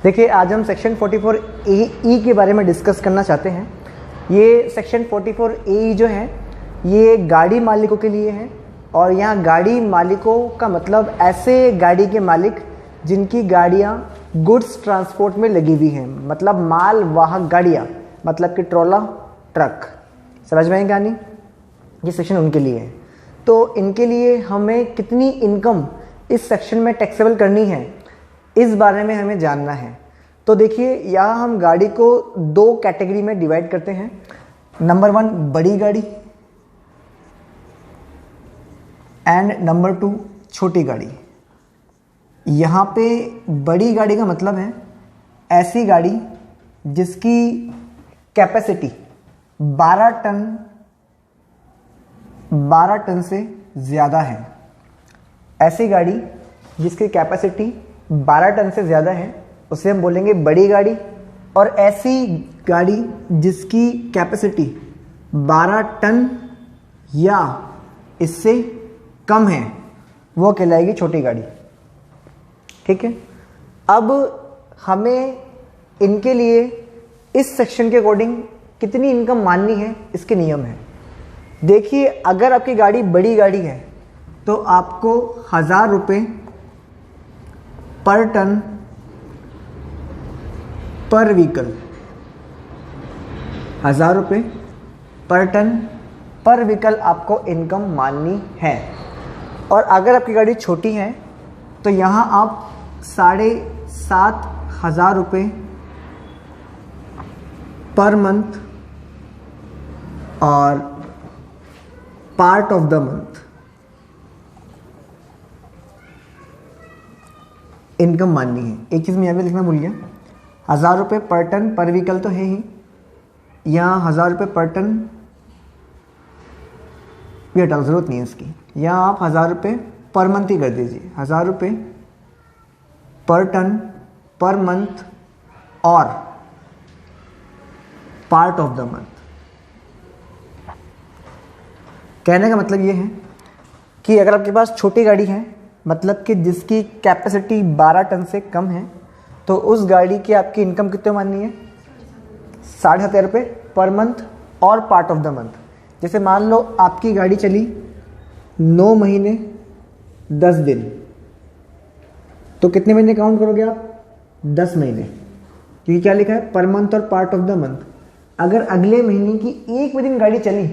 देखिए, आज हम सेक्शन 44A के बारे में डिस्कस करना चाहते हैं। ये सेक्शन 44A जो है ये गाड़ी मालिकों के लिए है, और यहाँ गाड़ी मालिकों का मतलब ऐसे गाड़ी के मालिक जिनकी गाड़ियाँ गुड्स ट्रांसपोर्ट में लगी हुई हैं, मतलब माल वाहक गाड़ियाँ, मतलब कि ट्रोला, ट्रक। समझ में आएगी कहानी? ये सेक्शन उनके लिए है। तो इनके लिए हमें कितनी इनकम इस सेक्शन में टैक्सेबल करनी है, इस बारे में हमें जानना है। तो देखिए, यहाँ हम गाड़ी को दो कैटेगरी में डिवाइड करते हैं। नंबर 1 बड़ी गाड़ी एंड नंबर 2 छोटी गाड़ी। यहाँ पे बड़ी गाड़ी का मतलब है ऐसी गाड़ी जिसकी कैपेसिटी 12 टन से ज़्यादा है। ऐसी गाड़ी जिसकी कैपेसिटी 12 टन से ज़्यादा है उसे हम बोलेंगे बड़ी गाड़ी, और ऐसी गाड़ी जिसकी कैपेसिटी 12 टन या इससे कम है वो कहलाएगी छोटी गाड़ी। ठीक है। अब हमें इनके लिए इस सेक्शन के अकॉर्डिंग कितनी इनकम माननी है, इसके नियम हैं। देखिए, अगर आपकी गाड़ी बड़ी गाड़ी है तो आपको 1000 रुपये पर टन पर व्हीकल, 1000 रुपये पर टन पर व्हीकल आपको इनकम माननी है। और अगर आपकी गाड़ी छोटी है तो यहाँ आप 7500 रुपये पर मंथ और part of the month income माननी है। एक चीज़ मैं यहाँ पे लिखना भूल गया, 1000 रुपये पर टन पर व्हीकल तो है ही, यहाँ 1000 रुपये पर टन भी हटाओ, ज़रूरत नहीं है इसकी। यहाँ आप 1000 रुपये पर मंथ ही कर दीजिए, 1000 रुपये पर टन पर मंथ और पार्ट ऑफ द मंथ। कहने का मतलब ये है कि अगर आपके पास छोटी गाड़ी है, मतलब कि जिसकी कैपेसिटी 12 टन से कम है, तो उस गाड़ी की आपकी इनकम कितने माननी है? 7500 रुपये पर मंथ और पार्ट ऑफ द मंथ। जैसे मान लो आपकी गाड़ी चली 9 महीने 10 दिन, तो कितने महीने काउंट करोगे आप? 10 महीने, क्योंकि क्या लिखा है? पर मंथ और पार्ट ऑफ द मंथ। अगर अगले महीने की एक भी दिन गाड़ी चली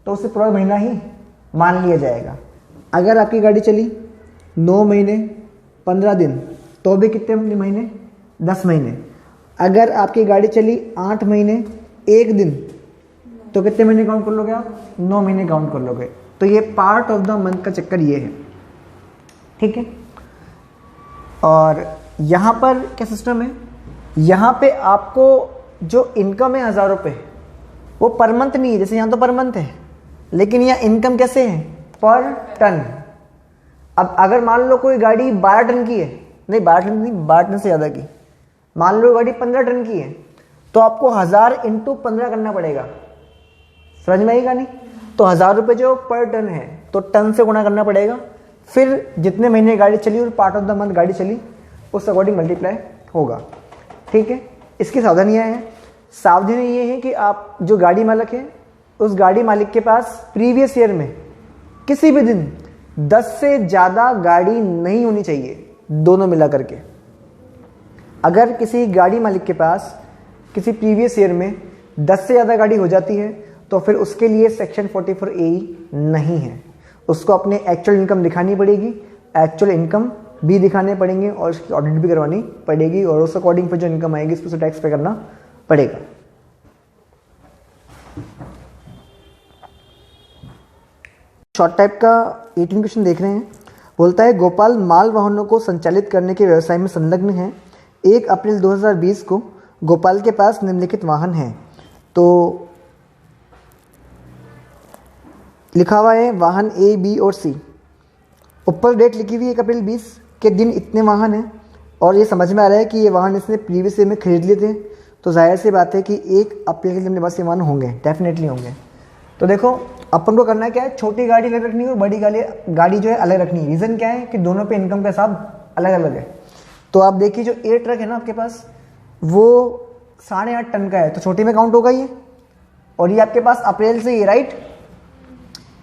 तो उसे पूरा महीना ही मान लिया जाएगा। अगर आपकी गाड़ी चली 9 महीने 15 दिन तो भी कितने महीने? 10 महीने। अगर आपकी गाड़ी चली 8 महीने 1 दिन तो कितने महीने काउंट कर लोगे आप? 9 महीने काउंट कर लोगे। तो ये पार्ट ऑफ द मंथ का चक्कर ये है। ठीक है। और यहाँ पर क्या सिस्टम है? यहाँ पे आपको जो इनकम है 1000 रुपये वो पर मंथ नहीं है, जैसे यहाँ तो पर मंथ है, लेकिन यहाँ इनकम कैसे है? पर टन। अब अगर मान लो कोई गाड़ी 12 टन की है, नहीं 12 टन नहीं, 12 टन से ज़्यादा की, मान लो गाड़ी 15 टन की है, तो आपको 1000 × 15 करना पड़ेगा। समझ में आएगा नहीं? तो 1000 रुपये जो पर टन है तो टन से गुणा करना पड़ेगा, फिर जितने महीने गाड़ी चली और पार्ट ऑफ द मंथ गाड़ी चली उस अकॉर्डिंग मल्टीप्लाई होगा। ठीक है। इसकी सावधानियाँ हैं। सावधानी ये है कि आप जो गाड़ी मालिक है उस गाड़ी मालिक के पास प्रीवियस ईयर में किसी भी दिन 10 से ज़्यादा गाड़ी नहीं होनी चाहिए, दोनों मिला करके। अगर किसी गाड़ी मालिक के पास किसी प्रीवियस ईयर में 10 से ज़्यादा गाड़ी हो जाती है तो फिर उसके लिए सेक्शन 44A नहीं है। उसको अपने एक्चुअल इनकम दिखानी पड़ेगी, एक्चुअल इनकम भी दिखाने पड़ेंगे और उसकी ऑडिट भी करवानी पड़ेगी, और उस अकॉर्डिंग फिर जो इनकम आएगी उस पर से टैक्स पे करना पड़ेगा। शॉर्ट टाइप का 18 क्वेश्चन देख रहे हैं। बोलता है, गोपाल माल वाहनों को संचालित करने के व्यवसाय में संलग्न है। 1 अप्रैल 2020 को गोपाल के पास निम्नलिखित वाहन है। तो लिखा हुआ है वाहन A, B और C। ऊपर डेट लिखी हुई है 1 अप्रैल 20 के दिन इतने वाहन हैं, और ये समझ में आ रहा है कि ये वाहन इसने प्रीवियस ईयर में खरीद लिए थे, तो जाहिर सी बात है कि 1 अप्रैल के दिन अपने पास ये वाहन होंगे, डेफिनेटली होंगे। तो देखो, अपन को करना क्या है? छोटी गाड़ी अलग रखनी है और बड़ी गाड़ी जो है अलग रखनी है। रीज़न क्या है? कि दोनों पे इनकम का हिसाब अलग अलग है। तो आप देखिए जो ए ट्रक है ना आपके पास वो 8.5 टन का है, तो छोटी में काउंट होगा ये, और ये आपके पास अप्रैल से ही, राइट।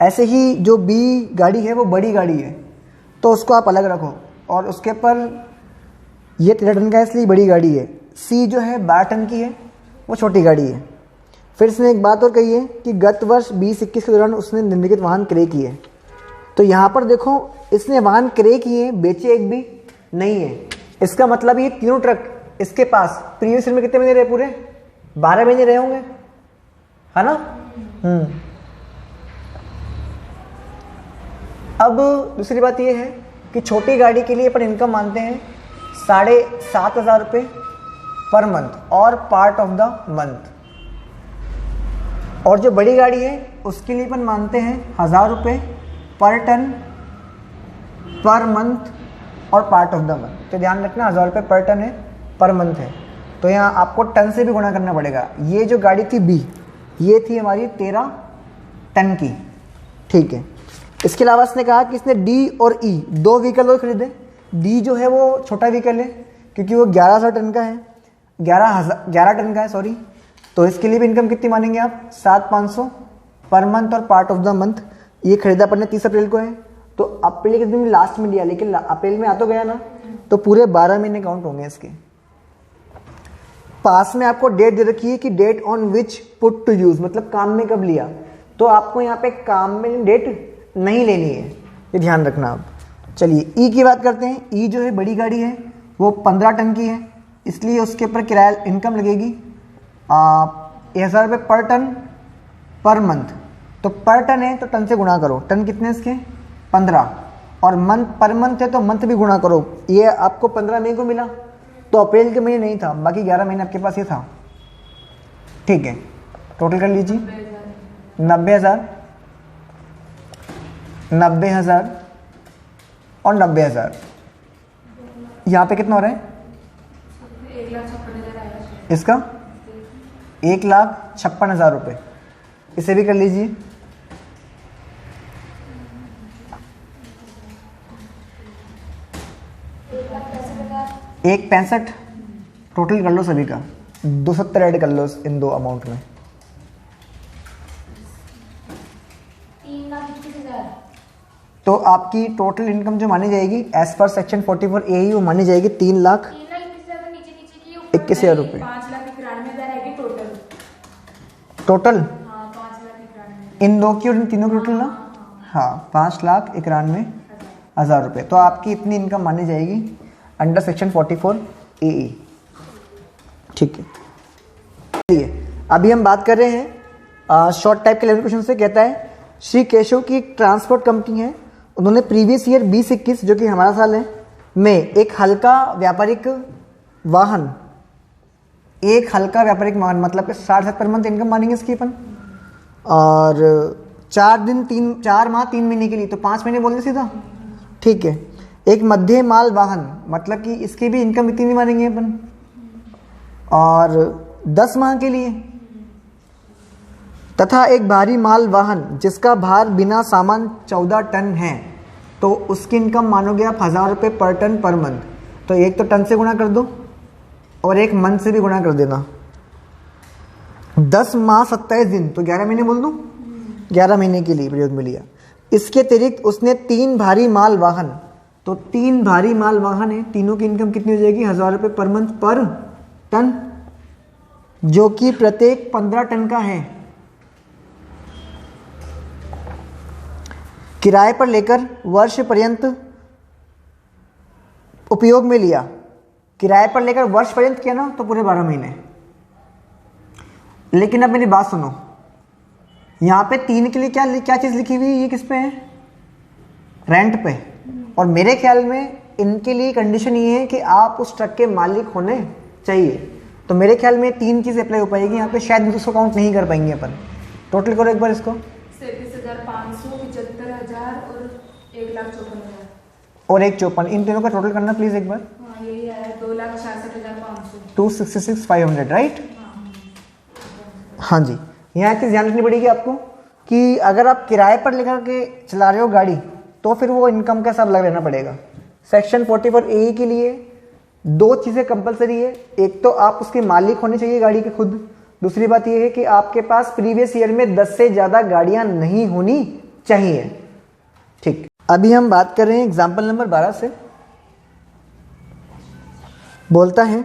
ऐसे ही जो बी गाड़ी है वो बड़ी गाड़ी है, तो उसको आप अलग रखो, और उसके पर ये 13 टन का है इसलिए बड़ी गाड़ी है। सी जो है 12 टन की है, वो छोटी गाड़ी है। फिर इसने एक बात और कही है कि गत वर्ष 20-21 के दौरान उसने निम्नलिखित वाहन क्रय किए। तो यहाँ पर देखो इसने वाहन क्रय किए, बेचे एक भी नहीं है। इसका मतलब ये तीनों ट्रक इसके पास प्रीवियस ईयर में कितने महीने रहे? पूरे 12 महीने रहे होंगे, है ना। अब दूसरी बात ये है कि छोटी गाड़ी के लिए अपन इनकम मानते हैं 7,500 रुपये पर मंथ और पार्ट ऑफ द मंथ, और जो बड़ी गाड़ी है उसके लिए अपन मानते हैं 1,000 रुपये पर टन पर मंथ और पार्ट ऑफ द मंथ। तो ध्यान रखना 1,000 रुपये पर टन है, पर मंथ है, तो यहाँ आपको टन से भी गुणा करना पड़ेगा। ये जो गाड़ी थी बी, ये थी हमारी 13 टन की, ठीक है। इसके अलावा इसने कहा कि इसने डी और ई 2 व्हीकल और खरीदे। डी जो है वो छोटा व्हीकल है क्योंकि वो 1100 टन का है, 11 टन का है सॉरी। तो इसके लिए भी इनकम कितनी मानेंगे आप? 7,500 पर मंथ और पार्ट ऑफ द मंथ। ये खरीदा अपन ने 30 अप्रैल को है, तो अप्रैल के दिन लास्ट में लिया, लेकिन अप्रैल में आ तो गया ना, तो पूरे 12 महीने काउंट होंगे इसके। पास में आपको डेट दे रखी है कि date on which put to use, मतलब काम में कब लिया, तो आपको यहाँ पे काम में डेट नहीं लेनी है, ये ध्यान रखना आप। चलिए ई की बात करते हैं। ई जो है बड़ी गाड़ी है, वो 15 टन की है, इसलिए उसके ऊपर किराया इनकम लगेगी 1,000 रुपये पर टन पर मंथ। तो पर टन है तो टन से गुणा करो, टन कितने इसके? 15, और मंथ पर मंथ है तो मंथ भी गुणा करो। ये आपको 15 मई को मिला, तो अप्रैल के महीने नहीं था, बाकी 11 महीने आपके पास ये था, ठीक है। टोटल कर लीजिए 90,000, 90,000 और 90,000। यहाँ पे कितना हो रहा है? 1,56,000 आएगा इसका 1,56,000 रुपये। इसे भी कर लीजिए, एक 65। टोटल कर लो सभी का, 270 ऐड कर लो इन दो अमाउंट में। 3,21,000। तो आपकी टोटल इनकम जो मानी जाएगी एज पर सेक्शन 44 ए वो मानी जाएगी 3,21,000 रुपये। 5,91,000 आएगी टोटल। टोटल हाँ 5,91,000 इन दो की और इन तीनों की टोटल ना, हाँ 5,91,000 रुपये। तो आपकी इतनी इनकम मानी जाएगी अंडर सेक्शन 44 ए। ठीक है, चलिए अभी हम बात कर रहे हैं शॉर्ट टाइप के लेवल क्वेश्चन से। कहता है श्री केशव की एक ट्रांसपोर्ट कंपनी है, उन्होंने प्रीवियस ईयर 2021 जो कि हमारा साल है में एक हल्का व्यापारिक वाहन मतलब 60,000 पर मंथ इनकम मानेंगे इसकी अपन, और 4 माह 3 महीने के लिए, तो 5 महीने बोलते सीधा, ठीक है। एक मध्य माल वाहन मतलब कि इसकी भी इनकम इतनी नहीं मानेंगे अपन, और 10 माह के लिए, तथा एक भारी माल वाहन जिसका भार बिना सामान 14 टन है, तो उसकी इनकम मानोगे आप 1,000 रुपये पर टन पर मंथ। तो एक तो टन से गुणा कर दो और एक मंथ से भी गुणा कर देना। 10 माह 27 दिन, तो 11 महीने बोल दूं, 11 महीने के लिए प्रयोग में लिया। इसके अतिरिक्त उसने 3 भारी माल वाहन, तो 3 भारी माल वाहन है, तीनों की इनकम कितनी हो जाएगी? 1,000 रुपये पर मंथ पर टन, जो कि प्रत्येक 15 टन का है। किराए पर लेकर वर्ष पर्यंत उपयोग में लिया, किराए पर लेकर वर्ष पर्यंत किया ना, तो पूरे 12 महीने। लेकिन अब मेरी बात सुनो, यहां पे 3 के लिए क्या चीज लिखी हुई है? ये किस पे है? रेंट पे। और मेरे ख्याल में इनके लिए कंडीशन ये है कि आप उस ट्रक के मालिक होने चाहिए, तो मेरे ख्याल में 3 चीज अप्लाई हो पाएगी यहाँ पे, शायद उसको काउंट नहीं कर पाएंगे अपन। टोटल करो एक बार इसको, 37,500, 75,000 और 1,54,000 और 1,54,000, इन तीनों का टोटल करना प्लीज एक बार। हाँ यही है 2,66,500, 266,500, राइट। हाँ जी, यहाँ एक चीज ध्यान रखनी पड़ेगी आपको कि अगर आप किराए पर लेकर के चला रहे हो गाड़ी, तो फिर वो इनकम का सब अलग रहना पड़ेगा। सेक्शन 44 ए के लिए दो चीज़ें कंपलसरी है, एक तो आप उसके मालिक होने चाहिए गाड़ी के खुद, दूसरी बात यह है कि आपके पास प्रीवियस ईयर में 10 से ज़्यादा गाड़ियां नहीं होनी चाहिए। ठीक, अभी हम बात कर रहे हैं एग्जाम्पल नंबर 12 से। बोलता है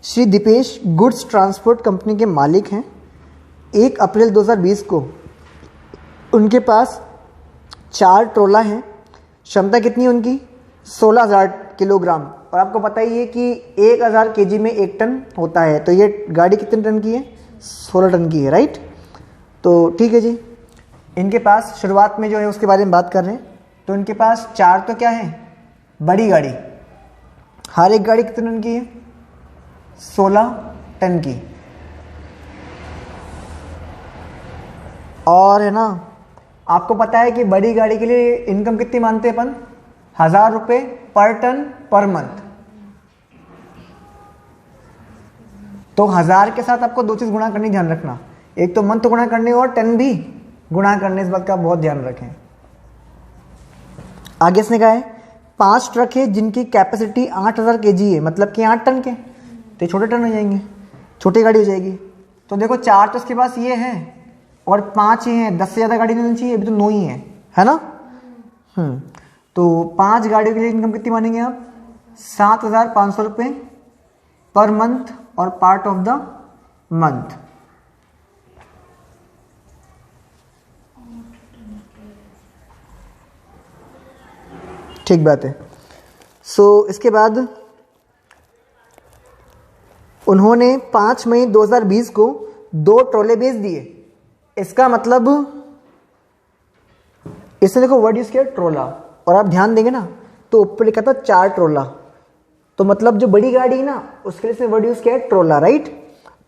Shri Dipesh goods transport company के मालिक हैं। 1 अप्रैल 2020 को उनके पास 4 ट्रोला हैं। क्षमता कितनी है उनकी? 16,000 किलोग्राम। और आपको पता ही है कि 1,000 केजी में 1 टन होता है, तो ये गाड़ी कितने टन की है? 16 टन की है, राइट। तो ठीक है जी, इनके पास शुरुआत में जो है उसके बारे में बात कर रहे हैं। तो इनके पास 4 तो क्या है? बड़ी गाड़ी, हर एक गाड़ी कितने टन की है? 16 टन की। और है ना, आपको पता है कि बड़ी गाड़ी के लिए इनकम कितनी मानते हैं अपन? 1,000 रुपये पर टन पर मंथ। तो 1,000 के साथ आपको 2 चीज़ गुणा करनी, ध्यान रखना, एक तो मंथ गुणा करने और टन भी गुणा करने, इस बात का बहुत ध्यान रखें। आगे इसने कहा है 5 ट्रक है जिनकी कैपेसिटी 8,000 केजी है, मतलब कि 8 टन के, तो छोटे टन हो जाएंगे, छोटी गाड़ी हो जाएगी। तो देखो 4 तो उसके पास ये है और 5 ही हैं, 10 से ज़्यादा गाड़ी नहीं चाहिए, अभी तो 9 ही है ना। तो 5 गाड़ियों के लिए इनकम कितनी मानेंगे आप? 7,500 रुपये पर मंथ और पार्ट ऑफ द मंथ। ठीक बात है। सो इसके बाद उन्होंने 5 मई 2020 को 2 ट्रोले बेच दिए। इसका मतलब इसने देखो वर्ड यूज किया ट्रोला, और आप ध्यान देंगे ना तो ऊपर लिखा था 4 ट्रोला, तो मतलब जो बड़ी गाड़ी है ना उसके लिए इसने वर्ड यूज किया है ट्रोला, राइट।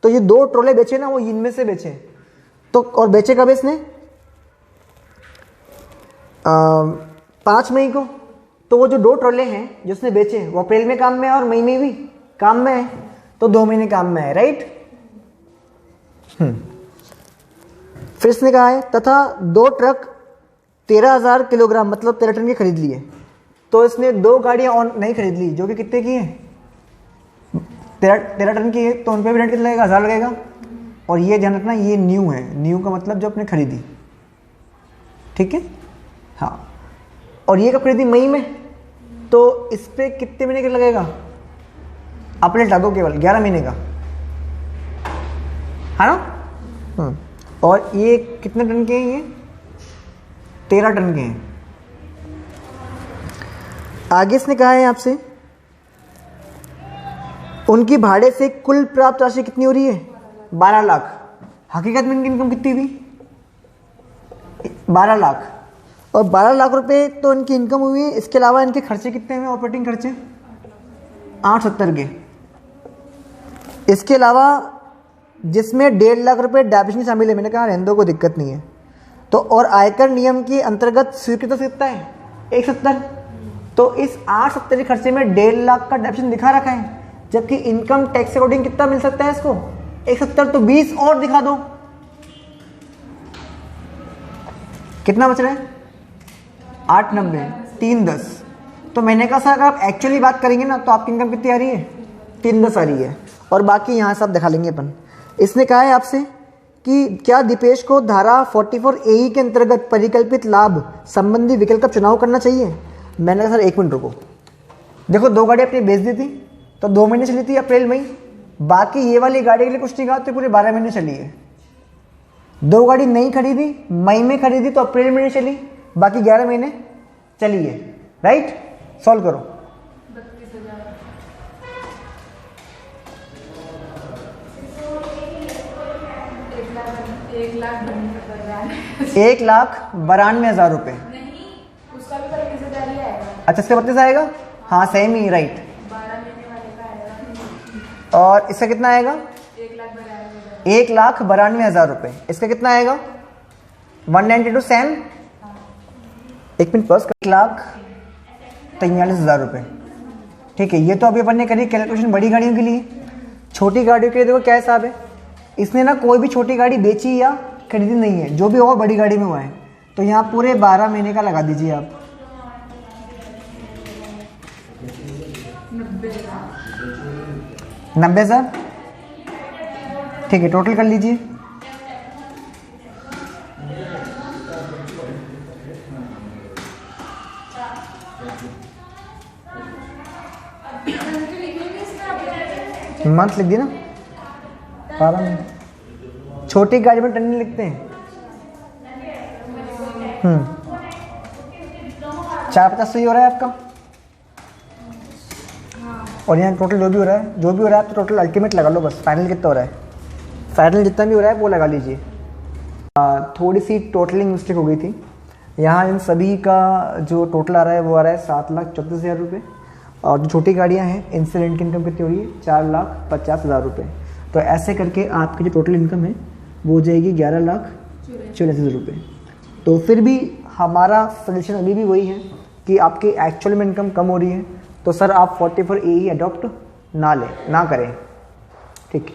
तो ये 2 ट्रोले बेचे ना, वो इनमें से बेचे। तो और बेचे कब इसने? 5 मई को। तो वो जो 2 ट्रोले हैं जो उसने बेचे वो अप्रैल में काम में है और मई में भी काम में है, तो 2 महीने काम में है, राइट। फिर इसने कहा है तथा 2 ट्रक 13,000 किलोग्राम मतलब 13 टन के खरीद लिए। तो इसने 2 गाड़ियां और नहीं खरीद ली जो कि कितने की है? 13 टन की है, तो उन पर भी रेंट कितना लगेगा? 1,000 लगेगा। और ये ध्यान रखना, ये न्यू है, न्यू का मतलब जो आपने खरीदी, ठीक है। हाँ, और ये कब खरीदी? मई में। तो इस पे कितने महीने का लगेगा? अपने हटा दो, केवल 11 महीने का, है ना। और ये कितने टन के हैं? ये 13 टन के हैं। आगे इसने कहा है आपसे उनकी भाड़े से कुल प्राप्त राशि कितनी हो रही है? 12 लाख। हकीकत में इनकी इनकम कितनी हुई? 12 लाख। और 12 लाख रुपए तो इनकी इनकम हुई है। इसके अलावा इनके खर्चे कितने हुए? ऑपरेटिंग खर्चे 870 के। इसके अलावा जिसमें 1.5 लाख रुपए डेप्रिसिएशन शामिल है, मैंने कहा रहने दो, कोई दिक्कत नहीं है। तो और आयकर नियम के अंतर्गत स्वीकृत कितना है? 170। तो इस 870 के खर्चे में 1.5 लाख का डेप्रिसिएशन दिखा रखा है, जबकि इनकम टैक्स अकॉर्डिंग कितना मिल सकता है इसको? 170। तो 20 और दिखा दो, कितना बच रहा है? 890, 310। तो मैंने कहा सर अगर आप एक्चुअली बात करेंगे ना तो आपकी इनकम कितनी आ रही है? 310 आ रही है। और बाकी यहाँ सब दिखा लेंगे अपन। इसने कहा है आपसे कि क्या दीपेश को धारा 44 AE के अंतर्गत परिकल्पित लाभ संबंधी विकल्प का चुनाव करना चाहिए? मैंने कहा सर 1 मिनट रुको, देखो 2 गाड़ी अपनी बेच दी थी तो 2 महीने चली थी, अप्रैल मई। बाकी ये वाली गाड़ी के लिए कुछ नहीं कहा, तो पूरे 12 महीने चली है। 2 गाड़ी नहीं खरीदी, मई में खरीदी तो अप्रैल महीने चली, बाकी 11 महीने चली है, राइट। सॉल्व करो। 1,92,000 रुपये। नहीं, उसका भी 35,000 ही आएगा। अच्छा, इसका 32 आएगा? हाँ सेम ही, राइट। 12 महीने वाले का आएगा। और इसका कितना आएगा? 1,92,000 रुपये। इसका कितना आएगा? 192 सेम। 1 मिनट बस। 1,43,000 रुपये, ठीक है। ये तो अभी अपन ने करी कैलकुलेशन बड़ी गाड़ियों के लिए। छोटी गाड़ियों के लिए देखो क्या हिसाब है। इसने ना कोई भी छोटी गाड़ी बेची या खरीदी नहीं है, जो भी और बड़ी गाड़ी में हुआ है। तो यहाँ पूरे 12 महीने का लगा दीजिए आप। 90,000। 90,000, ठीक है, टोटल कर लीजिए। मंथ लिख दिए ना, 12 मंथ। छोटी गाड़ी में टन नहीं लिखते हैं। 450 सही हो रहा है आपका। और यहाँ टोटल जो भी हो रहा है तो टोटल अल्टीमेट लगा लो बस। फाइनल कितना हो रहा है, फाइनल जितना भी हो रहा है वो लगा लीजिए। थोड़ी सी टोटलिंग मिस्टेक हो गई थी। यहाँ इन सभी का जो टोटल आ रहा है वो आ रहा है 7,34,000 रुपये। और जो छोटी गाड़ियाँ हैं इनसे रेंट की इनकम कितनी हो रही है, 4,50,000 रुपये। तो ऐसे करके आपकी जो टोटल इनकम है वो हो जाएगी 11,84,000 रुपये। तो फिर भी हमारा सजेशन अभी भी वही है कि आपकी एक्चुअल में इनकम कम हो रही है तो सर आप 44A ही अडॉप्ट ना करें। ठीक है।